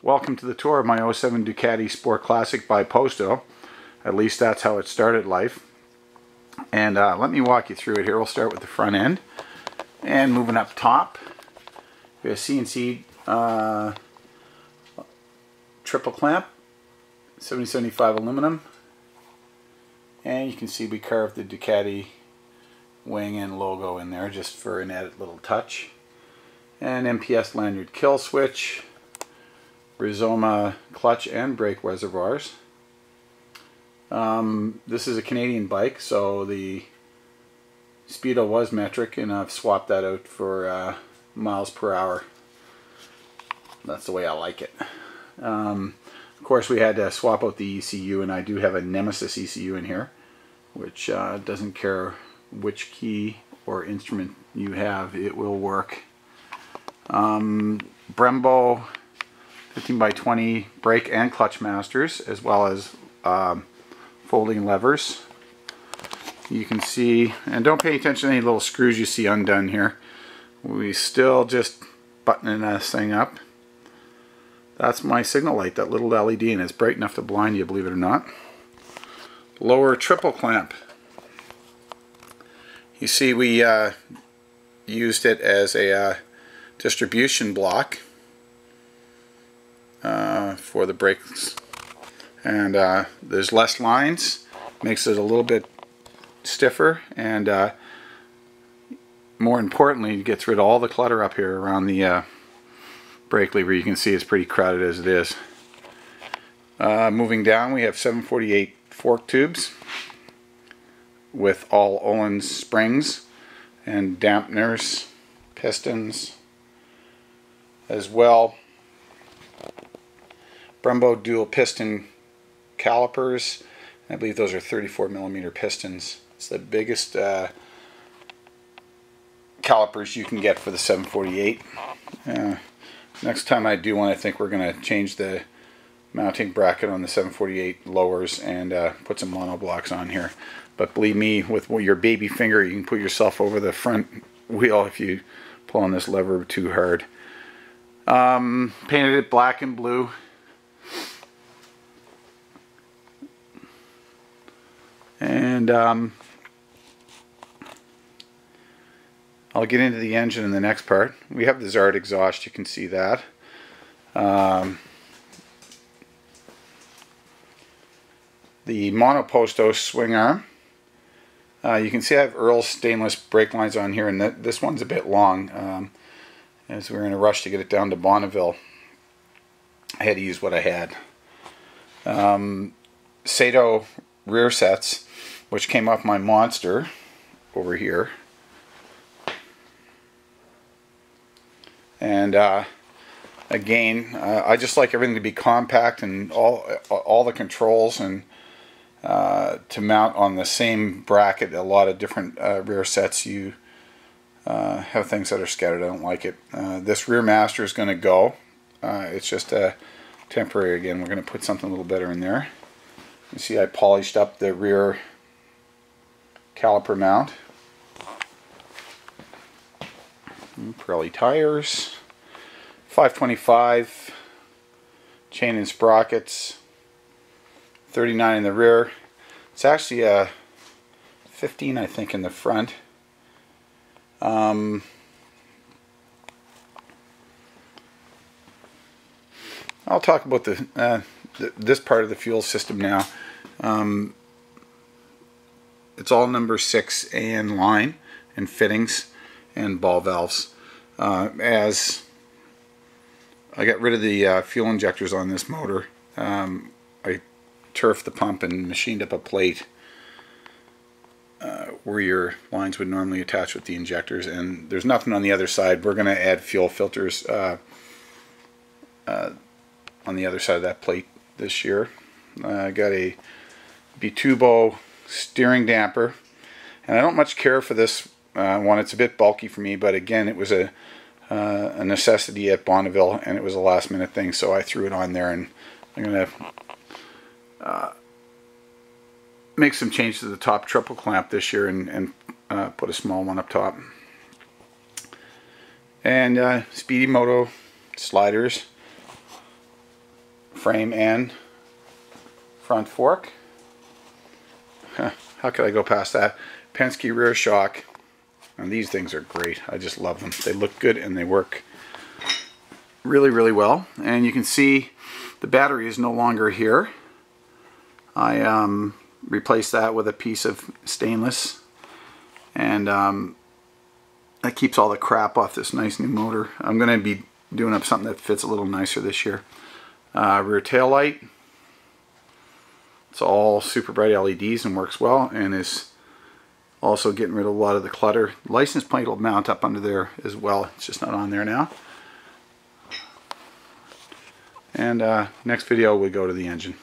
Welcome to the tour of my 07 Ducati Sport Classic by Posto. At least that's how it started life. And let me walk you through it here. We'll start with the front end. And moving up top, we have a CNC triple clamp, 7075 aluminum. And you can see we carved the Ducati wing and logo in there just for an added little touch. And MPS lanyard kill switch, Rizoma clutch and brake reservoirs. This is a Canadian bike, so the speedo was metric, and I've swapped that out for miles per hour. That's the way I like it. Of course, we had to swap out the ECU, and I do have a Nemesis ECU in here, which doesn't care which key or instrument you have, it will work. Brembo 15x20 brake and clutch masters, as well as folding levers. You can see, and don't pay attention to any little screws you see undone here. We still just buttoning this thing up. That's my signal light, that little LED, and it's bright enough to blind you, believe it or not. Lower triple clamp. You see we used it as a distribution block for the brakes, and there's less lines, makes it a little bit stiffer, and more importantly, it gets rid of all the clutter up here around the brake lever. You can see it's pretty crowded as it is. Moving down, we have 748 fork tubes with all Öhlins springs and dampeners, pistons as well. Brembo dual piston calipers. I believe those are 34mm pistons. It's the biggest calipers you can get for the 748. Next time I do one, I think we're going to change the mounting bracket on the 748 lowers and put some monoblocks on here. But believe me, with your baby finger, you can put yourself over the front wheel if you pull on this lever too hard. Painted it black and blue. And I'll get into the engine in the next part. We have the Zard exhaust, you can see that. The Monoposto swing arm. You can see I have Earl's stainless brake lines on here, and this one's a bit long. As we were in a rush to get it down to Bonneville, I had to use what I had. Sato rear sets, which came off my Monster over here. And again, I just like everything to be compact, and all the controls, and to mount on the same bracket. A lot of different rear sets, you have things that are scattered. I don't like it. This rear master is going to go. It's just a temporary. Again, we're going to put something a little better in there. You see I polished up the rear caliper mount. Pirelli tires, 525 chain and sprockets, 39 in the rear. It's actually a 15, I think, in the front. I'll talk about this part of the fuel system now. It's all number 6 AN line and fittings and ball valves. As I got rid of the fuel injectors on this motor, I turfed the pump and machined up a plate where your lines would normally attach with the injectors, and there's nothing on the other side. We're going to add fuel filters on the other side of that plate this year. I got a Bitubo steering damper, and I don't much care for this one. It's a bit bulky for me, but again, it was a necessity at Bonneville, and it was a last minute thing, so I threw it on there, and I'm going to make some changes to the top triple clamp this year and put a small one up top. And Speedy Moto sliders. frame and front fork. How could I go past that? Penske rear shock. And these things are great. I just love them. They look good and they work really, really well. And you can see the battery is no longer here. I replaced that with a piece of stainless, and that keeps all the crap off this nice new motor. I'm going to be doing up something that fits a little nicer this year. Rear tail light. It's all super bright LEDs and works well, and is also getting rid of a lot of the clutter. License plate will mount up under there as well. It's just not on there now. And next video we go to the engine.